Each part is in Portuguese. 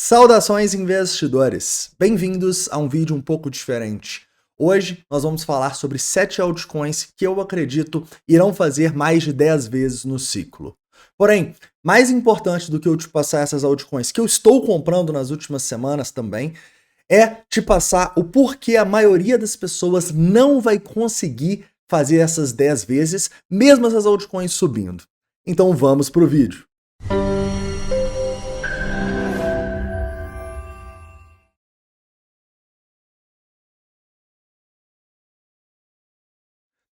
Saudações investidores, bem-vindos a um vídeo um pouco diferente. Hoje nós vamos falar sobre 7 altcoins que eu acredito irão fazer mais de 10 vezes no ciclo. Porém, mais importante do que eu te passar essas altcoins que eu estou comprando nas últimas semanas também, é te passar o porquê a maioria das pessoas não vai conseguir fazer essas 10 vezes, mesmo essas altcoins subindo. Então vamos pro vídeo.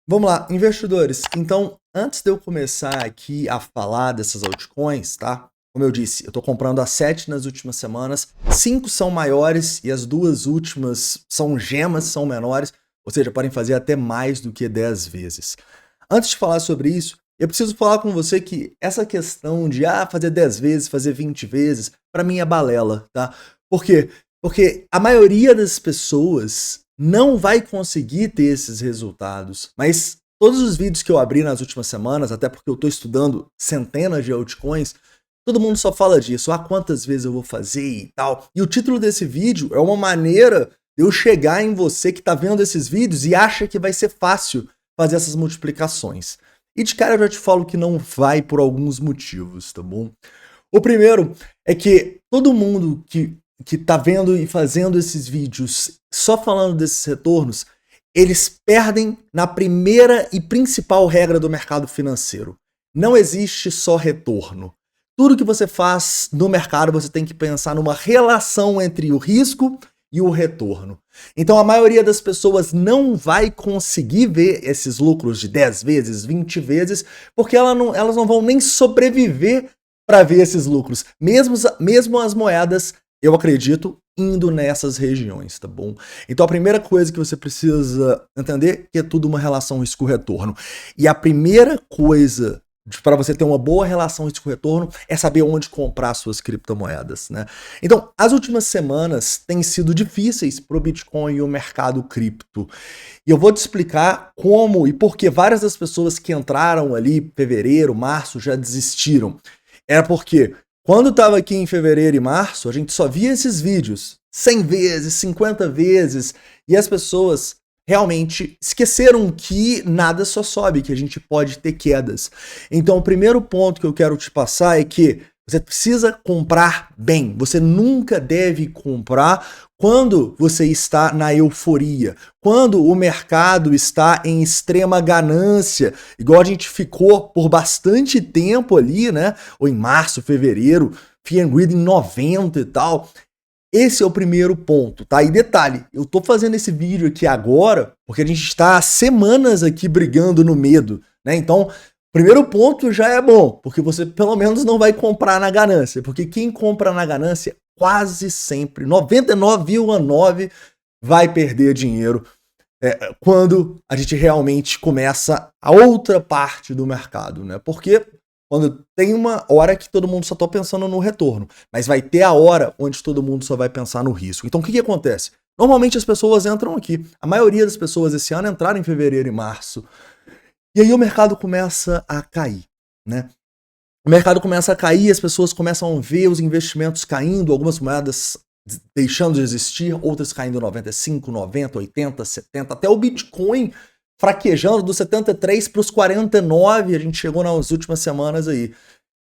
Vamos lá, investidores. Então, antes de eu começar aqui a falar dessas altcoins, tá? Como eu disse, eu tô comprando as 7 nas últimas semanas, 5 são maiores e as 2 últimas são gemas, são menores, ou seja, podem fazer até mais do que 10 vezes. Antes de falar sobre isso, eu preciso falar com você que essa questão de fazer 10 vezes, fazer 20 vezes, para mim é balela, tá? Por quê? Porque a maioria das pessoas não vai conseguir ter esses resultados, mas todos os vídeos que eu abri nas últimas semanas, até porque eu estou estudando centenas de altcoins, todo mundo só fala disso, quantas vezes eu vou fazer e tal. E o título desse vídeo é uma maneira de eu chegar em você que está vendo esses vídeos e acha que vai ser fácil fazer essas multiplicações. E de cara eu já te falo que não vai por alguns motivos, tá bom? O primeiro é que todo mundo que tá vendo e fazendo esses vídeos só falando desses retornos, eles perdem na primeira e principal regra do mercado financeiro. Não existe só retorno. Tudo que você faz no mercado, você tem que pensar numa relação entre o risco e o retorno. Então a maioria das pessoas não vai conseguir ver esses lucros de 10 vezes, 20 vezes, porque elas não vão nem sobreviver para ver esses lucros. Mesmo as moedas, eu acredito, indo nessas regiões, tá bom? Então a primeira coisa que você precisa entender é que é tudo uma relação risco-retorno. E a primeira coisa para você ter uma boa relação risco-retorno é saber onde comprar suas criptomoedas, né? Então, as últimas semanas têm sido difíceis para o Bitcoin e o mercado cripto. E eu vou te explicar como e por que várias das pessoas que entraram ali em fevereiro, março, já desistiram. Era porque quando estava aqui em fevereiro e março, a gente só via esses vídeos 100 vezes, 50 vezes, e as pessoas realmente esqueceram que nada só sobe, que a gente pode ter quedas. Então o primeiro ponto que eu quero te passar é que você precisa comprar bem. Você nunca deve comprar quando você está na euforia, quando o mercado está em extrema ganância, igual a gente ficou por bastante tempo ali, né? Ou em março, fevereiro, Fear and Greed em 90 e tal. Esse é o primeiro ponto, tá? E detalhe, eu tô fazendo esse vídeo aqui agora porque a gente está há semanas aqui brigando no medo, né? Então, primeiro ponto já é bom, porque você pelo menos não vai comprar na ganância, porque quem compra na ganância quase sempre, 99,9% vai perder dinheiro quando a gente realmente começa a outra parte do mercado, né? Porque quando tem uma hora que todo mundo só tá pensando no retorno, mas vai ter a hora onde todo mundo só vai pensar no risco. Então o que acontece? Normalmente as pessoas entram aqui, a maioria das pessoas esse ano entraram em fevereiro e março, e aí o mercado começa a cair, né? O mercado começa a cair, as pessoas começam a ver os investimentos caindo, algumas moedas deixando de existir, outras caindo 95, 90, 80, 70, até o Bitcoin fraquejando dos 73 para os 49, a gente chegou nas últimas semanas aí.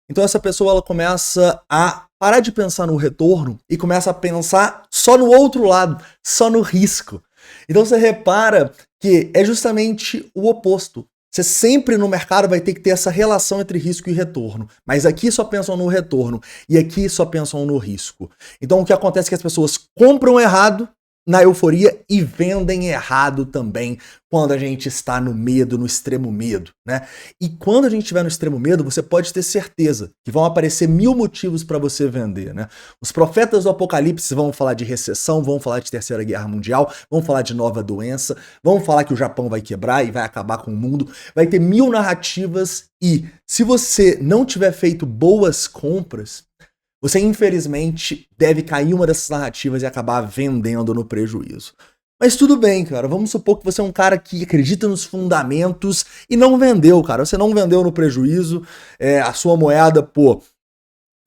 Então essa pessoa ela começa a parar de pensar no retorno e começa a pensar só no outro lado, só no risco. Então você repara que é justamente o oposto. Você sempre no mercado vai ter que ter essa relação entre risco e retorno. Mas aqui só pensam no retorno e aqui só pensam no risco. Então o que acontece é que as pessoas compram errado na euforia e vendem errado também quando a gente está no medo, no extremo medo, né? E quando a gente estiver no extremo medo, você pode ter certeza que vão aparecer 1000 motivos para você vender, né? Os profetas do apocalipse vão falar de recessão, vão falar de terceira guerra mundial, vão falar de nova doença, vão falar que o Japão vai quebrar e vai acabar com o mundo, vai ter 1000 narrativas e se você não tiver feito boas compras, você, infelizmente, deve cair uma dessas narrativas e acabar vendendo no prejuízo. Mas tudo bem, cara. Vamos supor que você é um cara que acredita nos fundamentos e não vendeu, cara. Você não vendeu no prejuízo, a sua moeda, pô,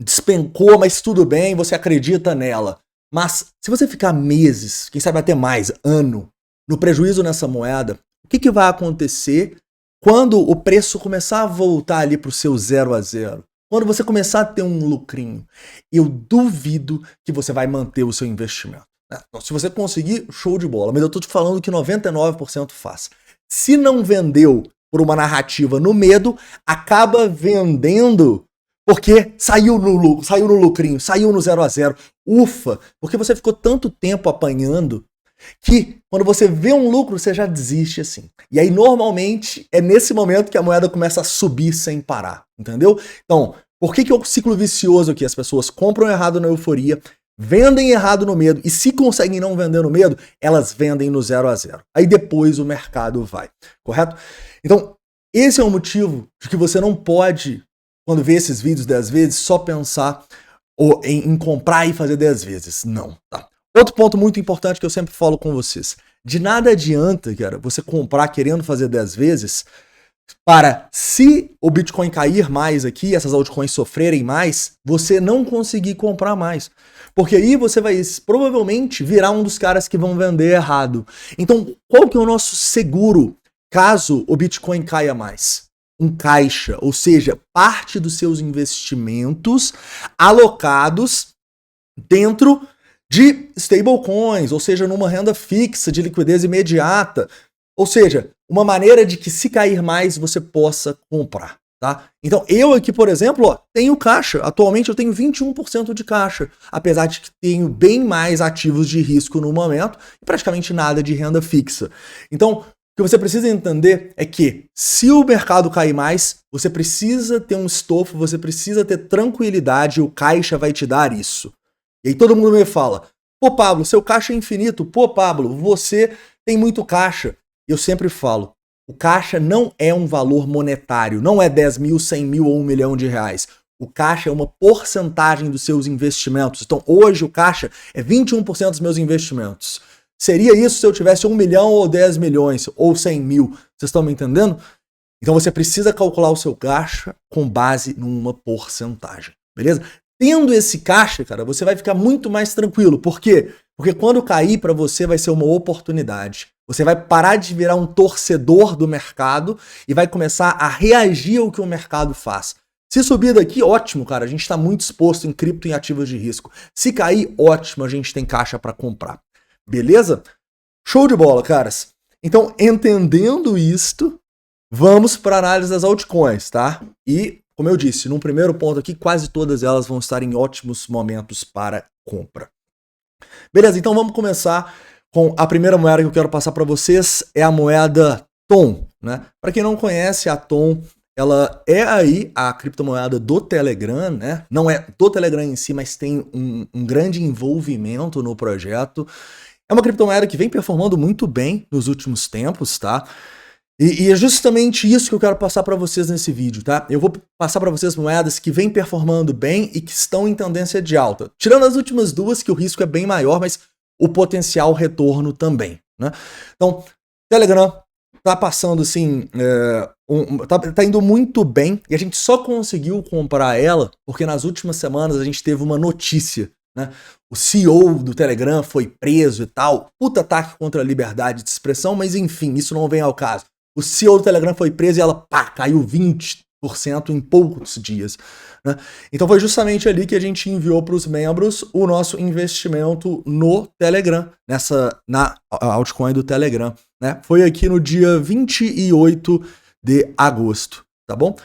despencou, mas tudo bem, você acredita nela. Mas se você ficar meses, quem sabe até mais, ano, no prejuízo nessa moeda, o que vai acontecer quando o preço começar a voltar ali para o seu 0 a 0? Quando você começar a ter um lucrinho, eu duvido que você vai manter o seu investimento. Então, se você conseguir, show de bola. Mas eu tô te falando que 99% faz. Se não vendeu por uma narrativa no medo, acaba vendendo porque saiu no lucrinho, saiu no 0 a 0. Ufa, porque você ficou tanto tempo apanhando que quando você vê um lucro, você já desiste assim. E aí, normalmente, é nesse momento que a moeda começa a subir sem parar, entendeu? Então, por que é o ciclo vicioso aqui? As pessoas compram errado na euforia, vendem errado no medo, e se conseguem não vender no medo, elas vendem no 0 a 0. Aí depois o mercado vai, correto? Então, esse é o motivo de que você não pode, quando vê esses vídeos 10 vezes, só pensar em comprar e fazer 10 vezes. Não, tá? Outro ponto muito importante que eu sempre falo com vocês. De nada adianta, cara, você comprar querendo fazer 10 vezes para, se o Bitcoin cair mais aqui, essas altcoins sofrerem mais, você não conseguir comprar mais. Porque aí você vai provavelmente virar um dos caras que vão vender errado. Então, qual que é o nosso seguro caso o Bitcoin caia mais? Um caixa, ou seja, parte dos seus investimentos alocados dentro de stablecoins, ou seja, numa renda fixa de liquidez imediata, ou seja, uma maneira de que se cair mais você possa comprar, tá? Então eu aqui, por exemplo, tenho caixa, atualmente eu tenho 21% de caixa, apesar de que tenho bem mais ativos de risco no momento e praticamente nada de renda fixa. Então, o que você precisa entender é que se o mercado cair mais, você precisa ter um estofo, você precisa ter tranquilidade e o caixa vai te dar isso. E aí todo mundo me fala, pô Pablo, seu caixa é infinito, pô Pablo, você tem muito caixa. Eu sempre falo, o caixa não é um valor monetário, não é 10 mil, 100 mil ou 1 milhão de reais. O caixa é uma porcentagem dos seus investimentos. Então hoje o caixa é 21% dos meus investimentos. Seria isso se eu tivesse 1 milhão ou 10 milhões ou 100 mil. Vocês estão me entendendo? Então você precisa calcular o seu caixa com base numa porcentagem, beleza? Tendo esse caixa, cara, você vai ficar muito mais tranquilo. Por quê? Porque quando cair para você vai ser uma oportunidade. Você vai parar de virar um torcedor do mercado e vai começar a reagir ao que o mercado faz. Se subir daqui, ótimo, cara, a gente está muito exposto em cripto e em ativos de risco. Se cair, ótimo, a gente tem caixa para comprar. Beleza? Show de bola, caras. Então, entendendo isto, vamos para a análise das altcoins, tá? E como eu disse, num primeiro ponto aqui, quase todas elas vão estar em ótimos momentos para compra. Beleza, então vamos começar com a primeira moeda que eu quero passar para vocês, é a moeda TON, né? Para quem não conhece, a TON, ela é aí a criptomoeda do Telegram, né? Não é do Telegram em si, mas tem um grande envolvimento no projeto. É uma criptomoeda que vem performando muito bem nos últimos tempos, tá? E é justamente isso que eu quero passar para vocês nesse vídeo, tá? Eu vou passar para vocês moedas que vêm performando bem e que estão em tendência de alta. Tirando as últimas duas, que o risco é bem maior, mas o potencial retorno também, né? Então, Telegram tá passando assim, tá indo muito bem e a gente só conseguiu comprar ela porque nas últimas semanas a gente teve uma notícia, né? O CEO do Telegram foi preso e tal, puta ataque contra a liberdade de expressão, mas enfim, isso não vem ao caso. O CEO do Telegram foi preso e ela, caiu 20% em poucos dias, né? Então foi justamente ali que a gente enviou para os membros o nosso investimento no Telegram, na altcoin do Telegram, né? Foi aqui no dia 28 de agosto, tá bom?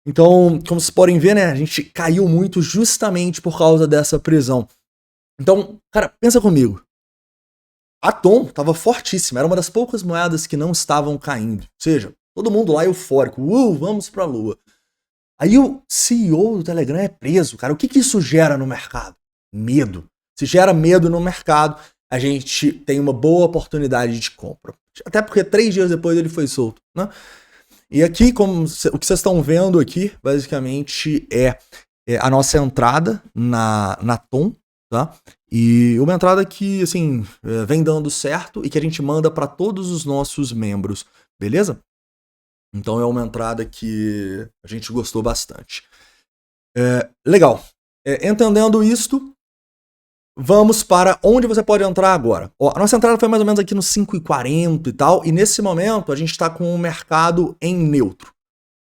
Então, como vocês podem ver, né, a gente caiu muito justamente por causa dessa prisão. Então, cara, pensa comigo. A TON estava fortíssima, era uma das poucas moedas que não estavam caindo. Ou seja, todo mundo lá eufórico, vamos pra lua. Aí o CEO do Telegram é preso, cara. O que isso gera no mercado? Medo. Se gera medo no mercado, a gente tem uma boa oportunidade de compra. Até porque 3 dias depois ele foi solto, né? E aqui, o que vocês estão vendo aqui, basicamente, é a nossa entrada na TON, tá? E uma entrada que, assim, vem dando certo e que a gente manda para todos os nossos membros, beleza? Então é uma entrada que a gente gostou bastante. Legal. Entendendo isto, vamos para onde você pode entrar agora. Ó, a nossa entrada foi mais ou menos aqui no 5,40 e tal, e nesse momento a gente está com o mercado em neutro.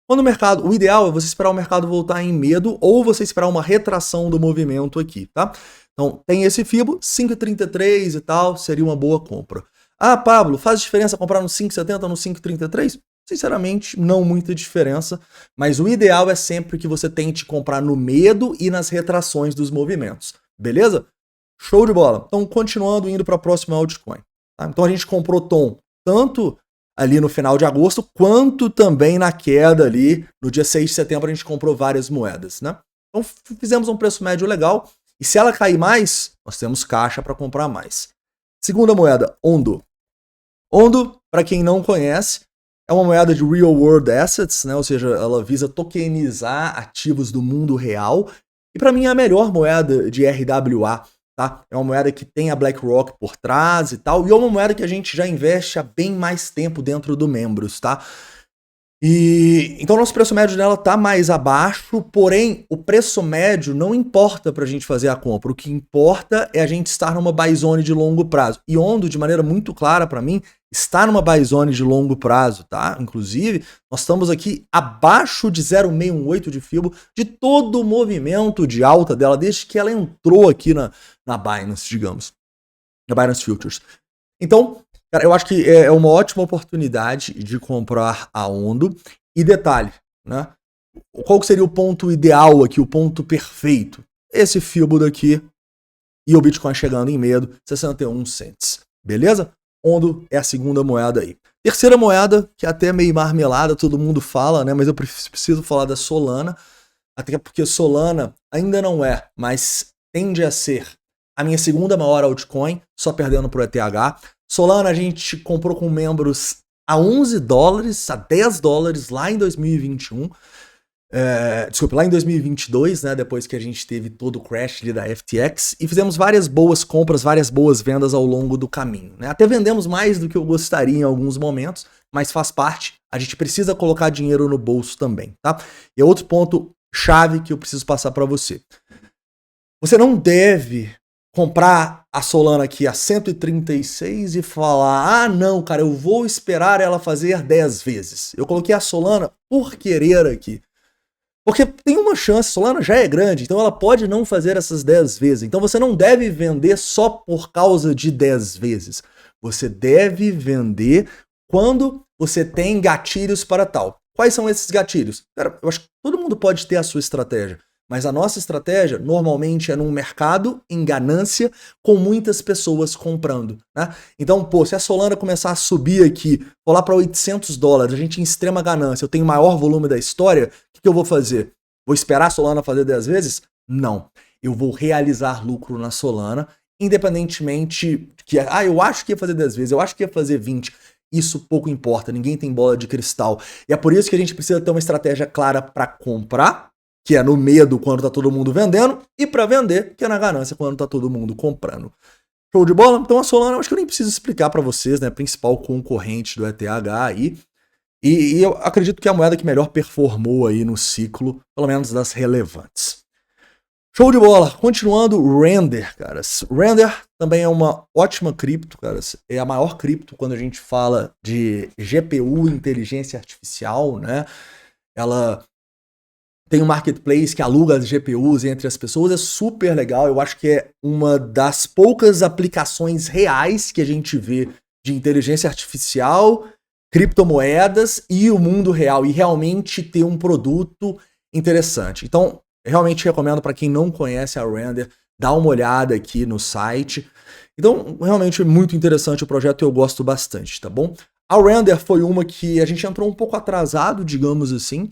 Quando o ideal é você esperar o mercado voltar em medo ou você esperar uma retração do movimento aqui, tá? Então, tem esse FIBO, 5,33 e tal, seria uma boa compra. Ah, Pablo, faz diferença comprar no 5,70 ou no 5,33? Sinceramente, não muita diferença, mas o ideal é sempre que você tente comprar no medo e nas retrações dos movimentos, beleza? Show de bola. Então, continuando, indo para a próxima altcoin. Tá? Então, a gente comprou Tom tanto ali no final de agosto, quanto também na queda ali, no dia 6 de setembro, a gente comprou várias moedas, né? Então, fizemos um preço médio legal, e se ela cair mais, nós temos caixa para comprar mais. Segunda moeda, Ondo. Ondo, para quem não conhece, é uma moeda de Real World Assets, né? Ou seja, ela visa tokenizar ativos do mundo real, e para mim é a melhor moeda de RWA, tá? É uma moeda que tem a BlackRock por trás e tal, e é uma moeda que a gente já investe há bem mais tempo dentro do Membros, tá? Então o nosso preço médio dela tá mais abaixo, porém o preço médio não importa pra gente fazer a compra, o que importa é a gente estar numa buy zone de longo prazo. E Ondo, de maneira muito clara pra mim, está numa buy zone de longo prazo, tá? Inclusive, nós estamos aqui abaixo de 0,618 de FIBO de todo o movimento de alta dela, desde que ela entrou aqui na Binance, digamos, na Binance Futures. Então, cara, eu acho que é uma ótima oportunidade de comprar a Ondo. E detalhe, né? Qual seria o ponto ideal aqui, o ponto perfeito? Esse FIBO daqui e o Bitcoin chegando em medo, 61 cents. Beleza? Ondo é a segunda moeda aí. Terceira moeda, que é até meio marmelada, todo mundo fala, né? Mas eu preciso falar da Solana, até porque Solana ainda não é, mas tende a ser a minha segunda maior altcoin, só perdendo pro ETH. Solana a gente comprou com membros a 11 dólares, a 10 dólares lá em 2021. Desculpa, lá em 2022, né, depois que a gente teve todo o crash ali da FTX, e fizemos várias boas compras, várias boas vendas ao longo do caminho, né? Até vendemos mais do que eu gostaria em alguns momentos, mas faz parte, a gente precisa colocar dinheiro no bolso também, tá? E outro ponto chave que eu preciso passar para você. Você não deve comprar a Solana aqui a 136 e falar, ah não, cara, eu vou esperar ela fazer 10 vezes. Eu coloquei a Solana por querer aqui. Porque tem uma chance, Solana já é grande, então ela pode não fazer essas 10 vezes. Então você não deve vender só por causa de 10 vezes. Você deve vender quando você tem gatilhos para tal. Quais são esses gatilhos? Cara, eu acho que todo mundo pode ter a sua estratégia, mas a nossa estratégia normalmente é num mercado em ganância com muitas pessoas comprando, né? Então, pô, se a Solana começar a subir aqui, for lá para 800 dólares, a gente em extrema ganância, eu tenho o maior volume da história, o que eu vou fazer? Vou esperar a Solana fazer 10 vezes? Não. Eu vou realizar lucro na Solana, independentemente que, eu acho que ia fazer 10 vezes, eu acho que ia fazer 20. Isso pouco importa, ninguém tem bola de cristal. E é por isso que a gente precisa ter uma estratégia clara para comprar, que é no medo quando tá todo mundo vendendo, e para vender, que é na ganância quando tá todo mundo comprando. Show de bola? Então a Solana, eu acho que eu nem preciso explicar para vocês, né? Principal concorrente do ETH aí. E eu acredito que é a moeda que melhor performou aí no ciclo, pelo menos das relevantes. Show de bola! Continuando, Render, caras. Render também é uma ótima cripto, caras. É a maior cripto quando a gente fala de GPU, inteligência artificial, né? Ela tem um marketplace que aluga as GPUs entre as pessoas, é super legal. Eu acho que é uma das poucas aplicações reais que a gente vê de inteligência artificial, criptomoedas e o mundo real, e realmente ter um produto interessante. Então, realmente recomendo para quem não conhece a Render, dar uma olhada aqui no site. Então, realmente é muito interessante o projeto e eu gosto bastante, tá bom? A Render foi uma que a gente entrou um pouco atrasado, digamos assim,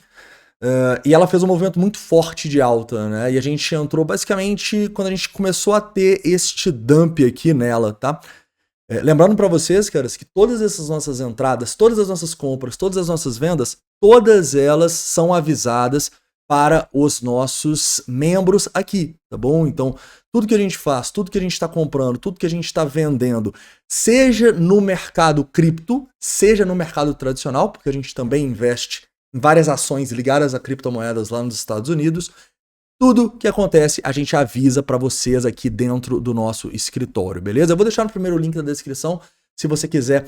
e ela fez um movimento muito forte de alta, né? E a gente entrou basicamente quando a gente começou a ter este dump aqui nela, tá? Lembrando para vocês, caras, que todas essas nossas entradas, todas as nossas compras, todas as nossas vendas, todas elas são avisadas para os nossos membros aqui, tá bom? Então, tudo que a gente faz, tudo que a gente está comprando, tudo que a gente está vendendo, seja no mercado cripto, seja no mercado tradicional, porque a gente também investe em várias ações ligadas a criptomoedas lá nos Estados Unidos, tudo que acontece a gente avisa para vocês aqui dentro do nosso escritório, beleza? Eu vou deixar no primeiro link da descrição se você quiser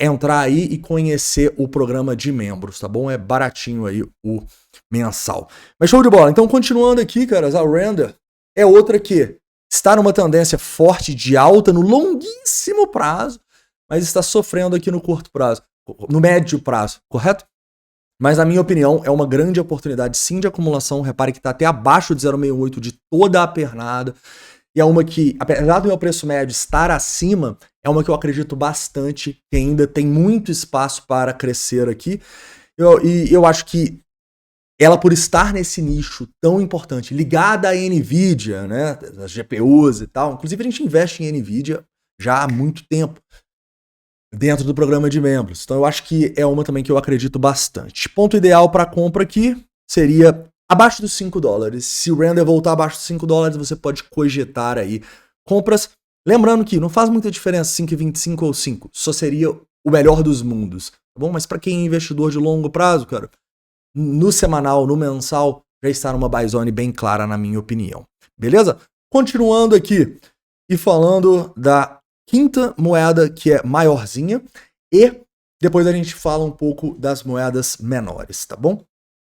entrar aí e conhecer o programa de membros, tá bom? É baratinho aí o mensal. Mas show de bola. Então, continuando aqui, caras, a Render é outra que está numa tendência forte de alta no longuíssimo prazo, mas está sofrendo aqui no curto prazo, no médio prazo, correto? Mas, na minha opinião, é uma grande oportunidade sim de acumulação. Repare que está até abaixo de 0,68 de toda a pernada. E é uma que, apesar do meu preço médio estar acima, é uma que eu acredito bastante, que ainda tem muito espaço para crescer aqui. E eu acho que ela, por estar nesse nicho tão importante, ligada à NVIDIA, né, as GPUs e tal, inclusive a gente investe em NVIDIA já há muito tempo, dentro do programa de membros. Então eu acho que é uma também que eu acredito bastante. Ponto ideal para compra aqui seria abaixo dos $5. Se o Render voltar abaixo dos $5, você pode cogitar aí compras. Lembrando que não faz muita diferença 5,25 ou 5, só seria o melhor dos mundos, tá bom? Mas para quem é investidor de longo prazo, cara, no semanal, no mensal, já está numa buy zone bem clara, na minha opinião. Beleza? Continuando aqui e falando da quinta moeda, que é maiorzinha, e depois a gente fala um pouco das moedas menores, tá bom?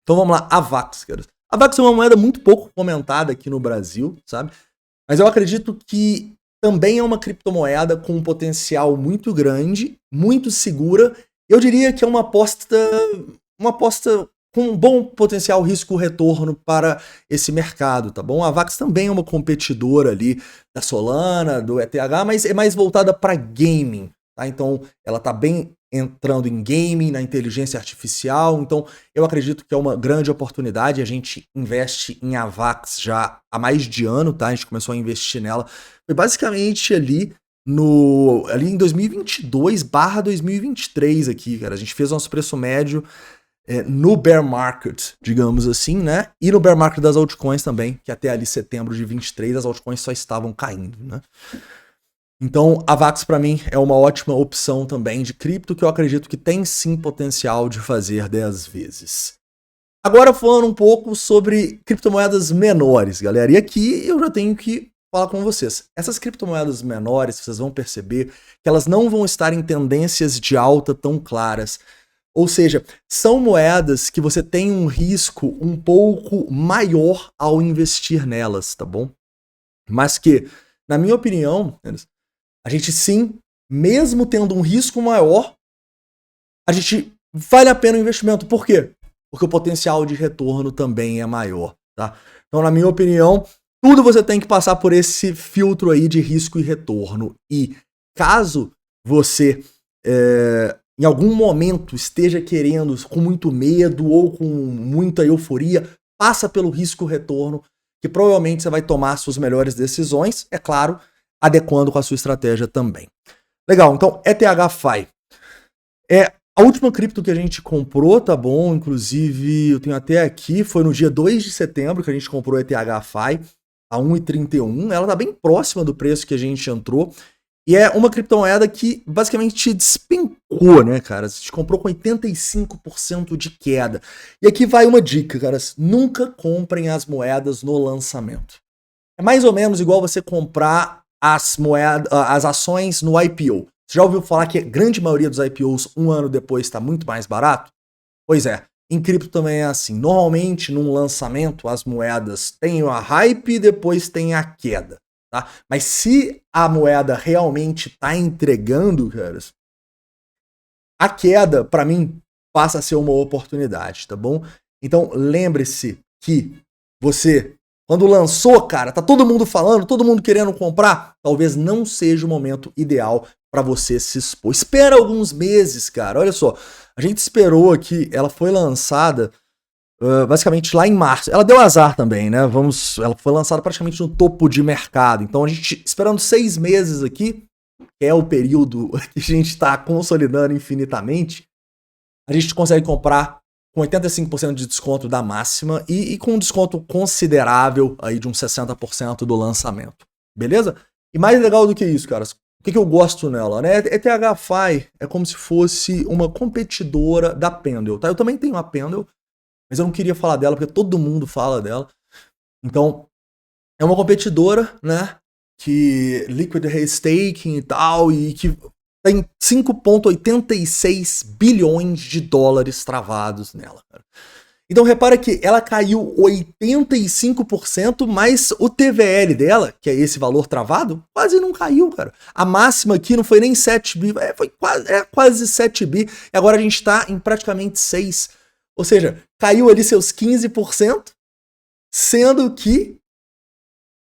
Então vamos lá, AVAX, cara. AVAX é uma moeda muito pouco comentada aqui no Brasil, sabe? Mas eu acredito que também é uma criptomoeda com um potencial muito grande, muito segura. Eu diria que é uma aposta com um bom potencial risco-retorno para esse mercado, tá bom? A AVAX também é uma competidora ali da Solana, do ETH, mas é mais voltada para gaming, tá? Então ela tá bem entrando em gaming, na inteligência artificial, então eu acredito que é uma grande oportunidade. A gente investe em AVAX já há mais de ano, tá? A gente começou a investir nela, foi basicamente ali em 2022/2023 aqui, cara. A gente fez nosso preço médio no bear market, digamos assim, né? E no bear market das altcoins também, que até ali setembro de 23 as altcoins só estavam caindo, né? Então, a AVAX para mim é uma ótima opção também de cripto, que eu acredito que tem sim potencial de fazer 10 vezes. Agora falando um pouco sobre criptomoedas menores, galera. E aqui eu já tenho que falar com vocês. Essas criptomoedas menores, vocês vão perceber que elas não vão estar em tendências de alta tão claras. Ou seja, são moedas que você tem um risco um pouco maior ao investir nelas, tá bom? Mas que, na minha opinião, a gente sim, mesmo tendo um risco maior, a gente vale a pena o investimento. Por quê? Porque o potencial de retorno também é maior, tá? Então, na minha opinião, tudo você tem que passar por esse filtro aí de risco e retorno. E caso você em algum momento esteja querendo, com muito medo ou com muita euforia, passa pelo risco-retorno, que provavelmente você vai tomar suas melhores decisões, é claro, adequando com a sua estratégia também. Legal, então ETHFi é a última cripto que a gente comprou, tá bom? Inclusive, eu tenho até aqui, foi no dia 2 de setembro que a gente comprou a ETHFi a 1,31, ela tá bem próxima do preço que a gente entrou. E é uma criptomoeda que basicamente despencou, né, cara? A gente comprou com 85% de queda. E aqui vai uma dica, caras. Nunca comprem as moedas no lançamento. É mais ou menos igual você comprar as ações no IPO. Você já ouviu falar que a grande maioria dos IPOs um ano depois está muito mais barato? Pois é, em cripto também é assim. Normalmente, num lançamento, as moedas têm a hype e depois tem a queda. Tá? Mas se a moeda realmente está entregando, caras, a queda, para mim, passa a ser uma oportunidade, tá bom? Então, lembre-se que você, quando lançou, cara, tá todo mundo falando, todo mundo querendo comprar, talvez não seja o momento ideal para você se expor. Espera alguns meses, cara. Olha só, a gente esperou aqui, ela foi lançada basicamente lá em março. Ela deu azar também, né? Ela foi lançada praticamente no topo de mercado. Então a gente, esperando 6 meses aqui, que é o período que a gente está consolidando infinitamente, a gente consegue comprar com 85% de desconto da máxima e com um desconto considerável aí de uns 60% do lançamento. Beleza? E mais legal do que isso, caras, o que eu gosto nela, né? ETHFi é como se fosse uma competidora da Pendle, tá? Eu também tenho a Pendle, mas eu não queria falar dela porque todo mundo fala dela. Então, é uma competidora, né, que liquid restaking e tal, e que tem 5,86 bilhões de dólares travados nela, cara. Então repara que ela caiu 85%, mas o TVL dela, que é esse valor travado, quase não caiu, cara. A máxima aqui não foi nem 7 bi, foi quase 7 bi, e agora a gente está em praticamente 6. Ou seja, caiu ali seus 15%, sendo que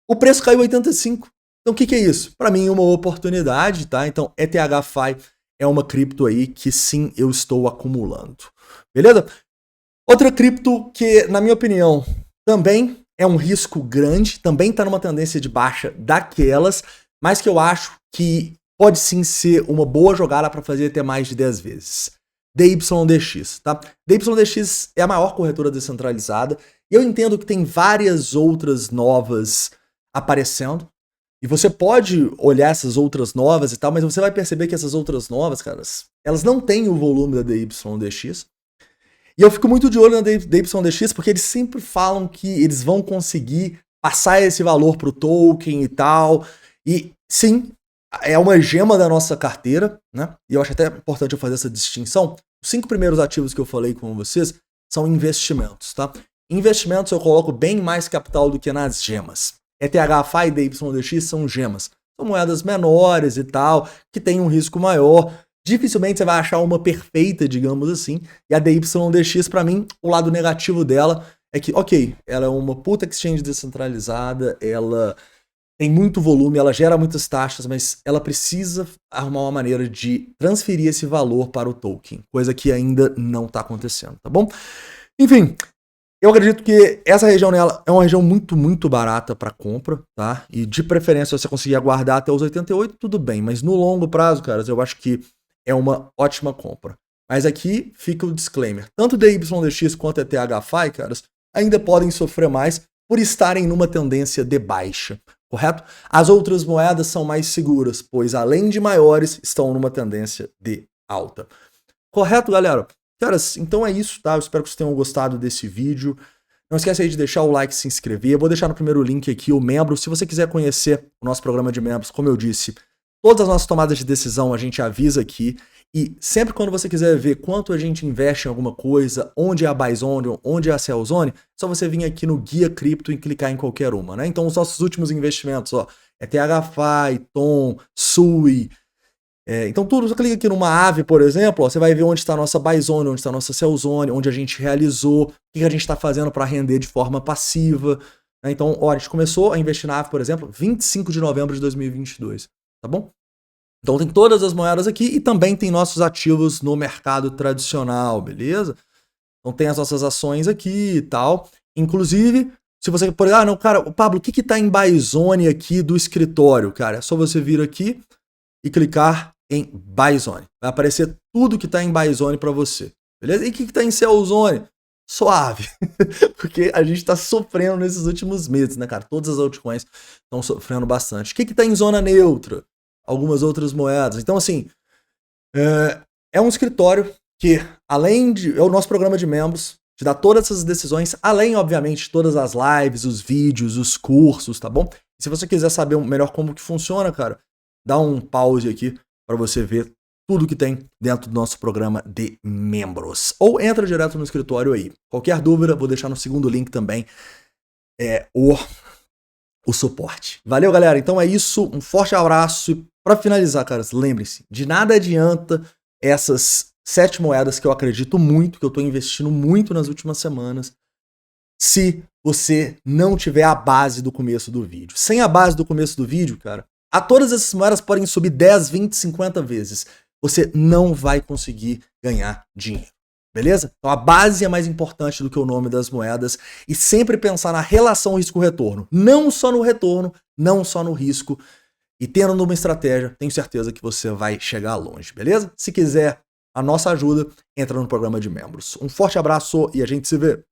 o preço caiu 85%. Então o que é isso? Para mim, uma oportunidade, tá? Então, ETHFi é uma cripto aí que sim, eu estou acumulando. Beleza? Outra cripto que, na minha opinião, também é um risco grande, também está numa tendência de baixa daquelas, mas que eu acho que pode sim ser uma boa jogada para fazer até mais de 10 vezes. DYDX, tá? DYDX é a maior corretora descentralizada e eu entendo que tem várias outras novas aparecendo. E você pode olhar essas outras novas e tal, mas você vai perceber que essas outras novas, caras, elas não têm o volume da DYDX. E eu fico muito de olho na DYDX porque eles sempre falam que eles vão conseguir passar esse valor pro token e tal. E sim, é uma gema da nossa carteira, né? E eu acho até importante eu fazer essa distinção. Os 5 primeiros ativos que eu falei com vocês são investimentos, tá? Investimentos eu coloco bem mais capital do que nas gemas. ETHFi e DYDX são gemas. São moedas menores e tal, que têm um risco maior. Dificilmente você vai achar uma perfeita, digamos assim. E a DYDX, para mim, o lado negativo dela é que, ok, ela é uma puta exchange descentralizada, ela tem muito volume, ela gera muitas taxas, mas ela precisa arrumar uma maneira de transferir esse valor para o token, coisa que ainda não está acontecendo, tá bom? Enfim, eu acredito que essa região nela é uma região muito, muito barata para compra, tá? E de preferência, se você conseguir aguardar até os 88, tudo bem, mas no longo prazo, caras, eu acho que é uma ótima compra. Mas aqui fica o disclaimer. Tanto DYDX quanto ETHFi, caras, ainda podem sofrer mais por estarem numa tendência de baixa, correto? As outras moedas são mais seguras, pois além de maiores, estão numa tendência de alta. Correto, galera? Caras, então é isso, tá? Eu espero que vocês tenham gostado desse vídeo. Não esquece aí de deixar o like e se inscrever. Eu vou deixar no primeiro link aqui o membro. Se você quiser conhecer o nosso programa de membros, como eu disse, todas as nossas tomadas de decisão a gente avisa aqui. E sempre quando você quiser ver quanto a gente investe em alguma coisa, onde é a buy zone, onde é a sell zone, é só você vir aqui no Guia Cripto e clicar em qualquer uma, né? Então os nossos últimos investimentos, ó, é THFi, TON, SUI. Então tudo, você clica aqui numa ave, por exemplo, ó, você vai ver onde está a nossa buy zone, onde está a nossa sell zone, onde a gente realizou, o que a gente está fazendo para render de forma passiva. Né? Então, ó, a gente começou a investir na ave, por exemplo, 25 de novembro de 2022, tá bom? Então tem todas as moedas aqui e também tem nossos ativos no mercado tradicional, beleza? Então tem as nossas ações aqui e tal. Inclusive, se você por não, cara, Pablo, o que tá em buy zone aqui do escritório, cara? É só você vir aqui e clicar em buy zone. Vai aparecer tudo que tá em buy zone para você, beleza? E o que tá em sell zone? Suave, porque a gente tá sofrendo nesses últimos meses, né, cara? Todas as altcoins estão sofrendo bastante. O que tá em zona neutra? Algumas outras moedas. Então, assim, é um escritório que, além de... é o nosso programa de membros, te dá todas essas decisões, além, obviamente, de todas as lives, os vídeos, os cursos, tá bom? E se você quiser saber melhor como que funciona, cara, dá um pause aqui para você ver tudo que tem dentro do nosso programa de membros. Ou entra direto no escritório aí. Qualquer dúvida, vou deixar no segundo link também o suporte. Valeu, galera. Então é isso. Um forte abraço. E para finalizar, caras, lembrem-se, de nada adianta essas 7 moedas que eu acredito muito, que eu estou investindo muito nas últimas semanas, se você não tiver a base do começo do vídeo. Sem a base do começo do vídeo, cara, todas essas moedas podem subir 10, 20, 50 vezes. Você não vai conseguir ganhar dinheiro. Beleza? Então a base é mais importante do que o nome das moedas e sempre pensar na relação risco-retorno. Não só no retorno, não só no risco. E tendo uma estratégia, tenho certeza que você vai chegar longe, beleza? Se quiser a nossa ajuda, entra no programa de membros. Um forte abraço e a gente se vê!